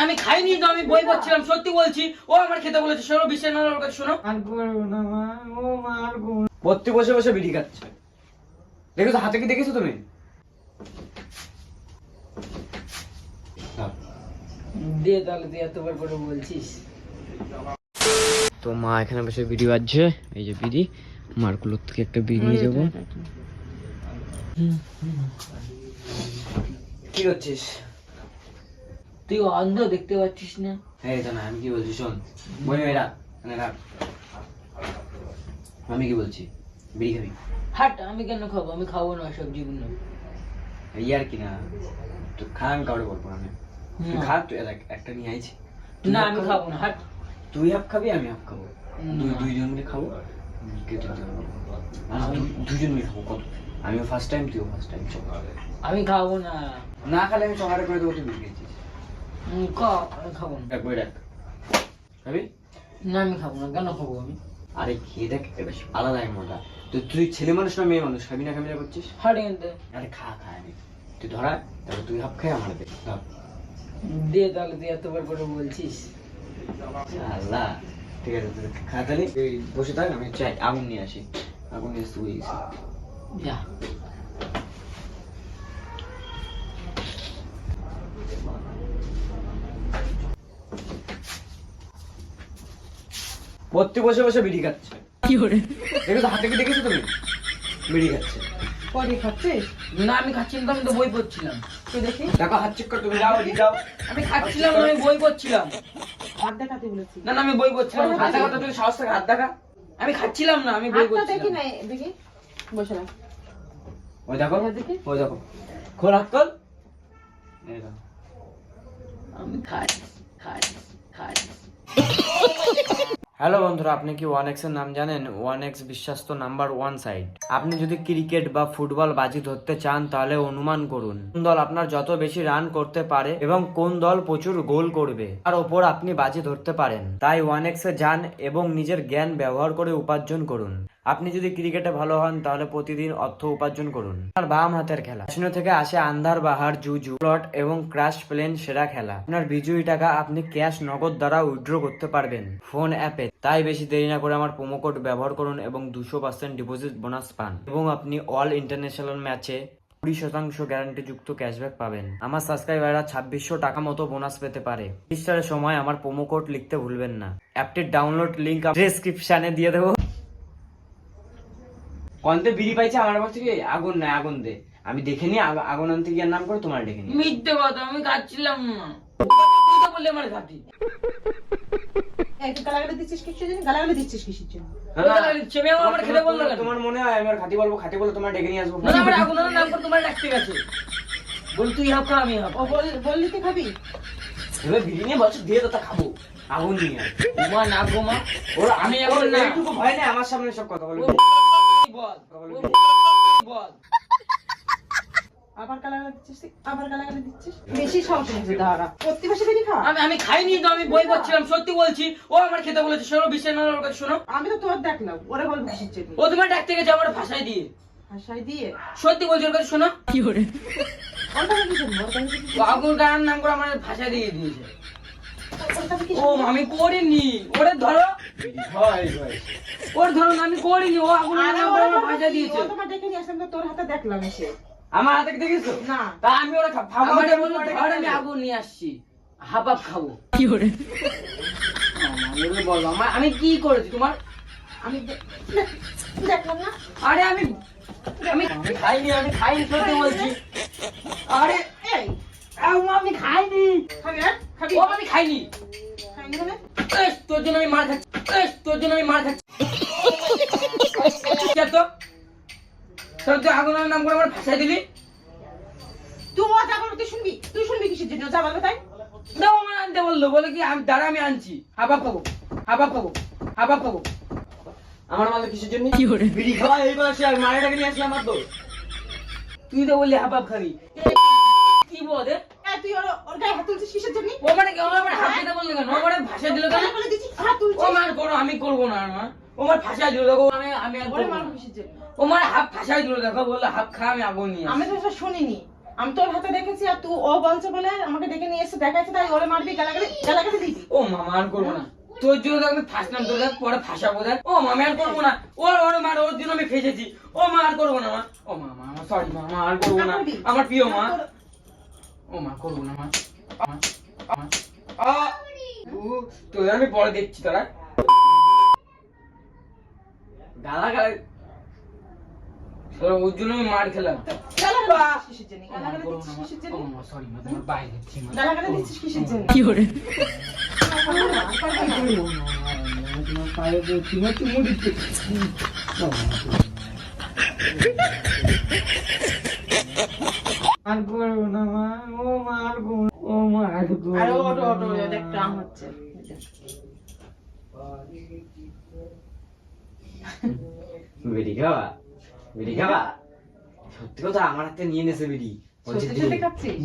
আমি খাইনি তো, আমি বই পড়ছিলাম, সত্যি বলছি। ও আমার খেতে বলেছে, শোনো, বিশ্বাস না ওর কাছে শোনো। আর করবো না মা, ও মা আর করবো না। পড়তে বসে বসে বিড়ি খাচ্ছে, দেখেছো হাতে কি দেখেছো তুমি? দিয়ে তাহলে তুই এতবার করে বলছিস। তো মা এখানে বসে বিড়ি বাজছে, এই যে বিড়ি, মারকুলোর থেকে একটা বিড়ি নিয়ে যাবো। কি করছিস? তুই অন্ধ, দেখতে পাচ্ছিস না? এই তো না, আমি কি বলছি শোন, বই রাখ, রাখ। আমি কি বলছি, বিড়ি খাবি? হাট, আমি কেন খাবো? আমি খাবো না সব জীবন। এই আর কি না, তো খা, আমি কাউকে বলবো না। তুই খা, তুই একটা নিয়ে আইছি। না আমি খাবো না, হাট। তুই হাফ খাবি, আমি হাফ খাবো, দুইজন মিলে খাবো। আমি দুজন মিলে খাবো, কত? আমিও ফার্স্ট টাইম, তুইও ফার্স্ট টাইম। আমি খাবো না। না খালে আমি চকারে করে দেবো, তুই বিড়ি খেয়েছিস। আমি খাবো না। বই রাখ, খাবি? না আমি খাবো না, কেন খাবো আমি? আরে খেয়ে দেখ, বেশ আলাদা এক মজা। তো তুই ছেলে মানুষ না মেয়ে মানুষ, খাবি না খাবি না করছিস? হাট এখানতে। আরে খা খা, আমি তুই ধরা, তারপর তুই হাফ খাই, আমার দে। দিয়ে তাহলে তুই এতবার করে বলছিস। আল্লাহ, ঠিক আছে, তুই খা তাহলে, বসে থাক, আমি চাই আগুন নিয়ে আসি। আগুন নিয়ে আসতে বলেছি। যা। পড়তে বসে বসে বিড়ি খাচ্ছে, কি করে? দেখেছো হাতে কি দেখেছো তুমি? বিড়ি খাচ্ছে। পরে খাচ্ছিস? না আমি খাচ্ছিলাম তো, আমি তো বই পড়ছিলাম। তুই দেখি দেখো হাত চেক কর, তুমি যাও, যাও। আমি খাচ্ছিলাম না, আমি বই পড়ছিলাম। হাত দেখাতে বলেছি। না না আমি বই পড়ছিলাম। হাত দেখা তো, তুই সাহস থেকে হাত দেখা। আমি খাচ্ছিলাম না, আমি বই হাতটা দেখি পড়ছিলাম। না, দেখি বসে না। ওই দেখো, দেখি। ওই দেখো, খোল হাত খোল। এই দেখো। আমি খাই খাই খাই। হ্যালো বন্ধুরা, আপনি কি 1x এর নাম জানেন? 1x বিশ্বস্ত নাম্বার 1 সাইট। আপনি যদি ক্রিকেট বা ফুটবল বাজি ধরতে চান, তাহলে অনুমান করুন কোন দল আপনার যত বেশি রান করতে পারে এবং কোন দল প্রচুর গোল করবে, তার ওপর আপনি বাজি ধরতে পারেন। তাই 1x এ যান এবং নিজের জ্ঞান ব্যবহার করে উপার্জন করুন। আপনি যদি ক্রিকেটে ভালো হন, তাহলে প্রতিদিন অর্থ উপার্জন করুন। আপনার বাম হাতের খেলা ক্যাসিনো থেকে আসে আন্ধার বাহার, জুজু, প্লট এবং ক্রাশ প্লেন সেরা খেলা। আপনার বিজয়ী টাকা আপনি ক্যাশ নগদ দ্বারা উইথড্র করতে পারবেন ফোন অ্যাপে। তাই বেশি দেরি না করে আমার প্রোমো কোড ব্যবহার করুন এবং 200% ডিপোজিট বোনাস পান, এবং আপনি অল ইন্টারন্যাশনাল ম্যাচে 20% গ্যারান্টি যুক্ত ক্যাশব্যাক পাবেন। আমার সাবস্ক্রাইবাররা 2600 টাকা মতো বোনাস পেতে পারে। রেজিস্টারের সময় আমার প্রোমো কোড লিখতে ভুলবেন না। অ্যাপটির ডাউনলোড লিংক ডেসক্রিপশনে দিয়ে দেবো। কন্তে বিড়ি পাইছে আমার কাছ থেকে, আগুন না, আগুন দে, আমি দেখে নি আগুন আনতে গিয়ে নাম করে তোমার ডেকে নি। মিথ্যে কথা, আমি খাচ্ছিলাম না। তুই তো বললি আমার খাতি। এই তুই গালাগালি দিচ্ছিস কিসের জন্য? গালাগালি দিচ্ছিস কিসের জন্য? চেমে আমার খেতে বললো কেন? তোমার মনে হয় আমি আর খাতি বলবো, খাতি বলে তোমার ডেকে নিয়ে আসবো? না আমার আগুনের নাম করে তোমার ডাকতে গেছে। বল তুই হাফ খা, আমি হাফ। ও বললি তুই খাবি? এবার বিড়ি নিয়ে বলছো, দিয়ে তো তা খাবো, আগুন নিয়ে আয়। মা না গো মা, ওরা আমি আমি এখন না। এইটুকু ভয় নেই আমার সামনে সব কথা বলবো। বল বল। আবার গালাগালি দিচ্ছিস তুই? আবার গালাগালি দিচ্ছিস? বেশি সাহস হয়েছে দাঁড়া। প্রতিবেশী বেরি খা। আমি খাইনি তো, আমি বই পড়ছিলাম, সত্যি বলছি। ও আমার খেতে বলেছে, শোনো, বিশ্বাস না ওর কাছে শোনো। আমি তো তোর দেখলাম, ওরে বলবো কিসের জন্য? ও তোমার ডাকতে গেছে আমার ভাষায় দিয়ে। হাসাই দিয়ে? সত্যি বলছি, ওর কাছে শোনো। কি করে? ওরটা কিসের? ওরটা কিসের? ও আগুন গান নাম করে আমার ভাষায় দিয়ে দিয়েছে। ওরটা কিসের? ও আমি করিনি, ওরে ধরো, ভয় ভয় ওর ধরো না, আমি করিনি। ও আগুন আরে নাম করে ওরে আমার বলবো ভাষায় কি? দিয়েছে। ও তোমার দেখে নিয়ে আসলাম তো তোর হাতে দেখলাম এসে। আমার হাতে কি দেখেছো? না। তা আমি ওরা খাবো, আমারে বললো ধর, আমি আগুন নিয়ে আসছি, হাফ হাফ খাবো। কি করে? বলো আমি কি করেছি তোমার? আমি দেখলাম না। আরে আমি আমি খাইনি, আমি খাইনি, সত্যি বলছি। আরে এই আমি খাইনি। খাবি না? খাবি? ও আমি খাইনি। খাইনি মানে? এস, তোর জন্য আমি মার খাচ্ছি। এস, তোর জন্য আমি মার খাচ্ছি। তো তোর তুই আগুনের নাম করে আমার ভাষায় দিলি। তুই ও যা বলবি তুই শুনবি? তুই শুনবি কিসের জন্য? যা বলবে তাই? দাও আমার আনতে বললো, বলে কি আমি দাঁড়া, আমি আনছি, হাবাব খাবো, হাবাব খাবো, হাবাব খাবো। আমার মালে কিসের জন্য? বিড়ি খাওয়া এই বয়সে আর মায়ের ডাকে নিয়ে আসলাম তো। তুই তো বললি হাবাব খাবি, কি বল? এই তুই ওর গায়ে হাত তুলছিস কিসের জন্য? ও মানে কি, ও আমার হাত দিতে বললো কেন? ও আমার ভাষা দিল কেন? বলে দিচ্ছিস হাত ও তুলছিস? মার করো, আমি করবো না মা। ও আমার ভাষায় দিল দেখো, আমি আমি আর ওরে করবো মার না। কিসের জন্য? ও আমার হাফ ভাষায় দিল দেখো, বললো হাফ খা, আমি আগুন নিয়ে আমি আসছি। তো এটা শুনিনি। আমি তোর হাতে দেখেছি আর তুই ও বলছে বলে আমাকে ডেকে নিয়ে এসে দেখাচ্ছে তাই ওরে মারবি গালাগালি দিবি। ও মামা আর করবো না, তোর জন্য আমি ফাঁসলাম, তোর কাছে পরে ফাঁসাবো দেখ। ও মামা আর করবো না, ওর মার ওর জন্য আমি ফেসেছি। ও মা আর করবো না মা, ও মামা আমার সরি মামা আর করবো না, আমার প্রিয় মা। ও মা করবো না মা, তোদের আমি পরে দেখছি। তোরা গালা গালা ওর জন্য আমি মার খেলাম। কিসের জন্য? ও মা, গালাগালি করবো না দিচ্ছিস মা। কিসের ও জন্য? মা সরি মা, তোমার বাইরে যাচ্ছি মা। গালাগালি দিচ্ছিস কিসের জন্য? তোমার পায়ে দিচ্ছি মা, চুমু দিচ্ছি। আর করবো না মা, ও মা আর করবো না, ও মা আর করবো না। আরে ওটো দেখ টান হচ্ছে। বিড়ি খাওয়া, বিড়ি খাওয়া, সত্যি কথা আমার হাতে নিয়ে নেছে বিড়ি। সত্যি সত্যি খাচ্ছিস?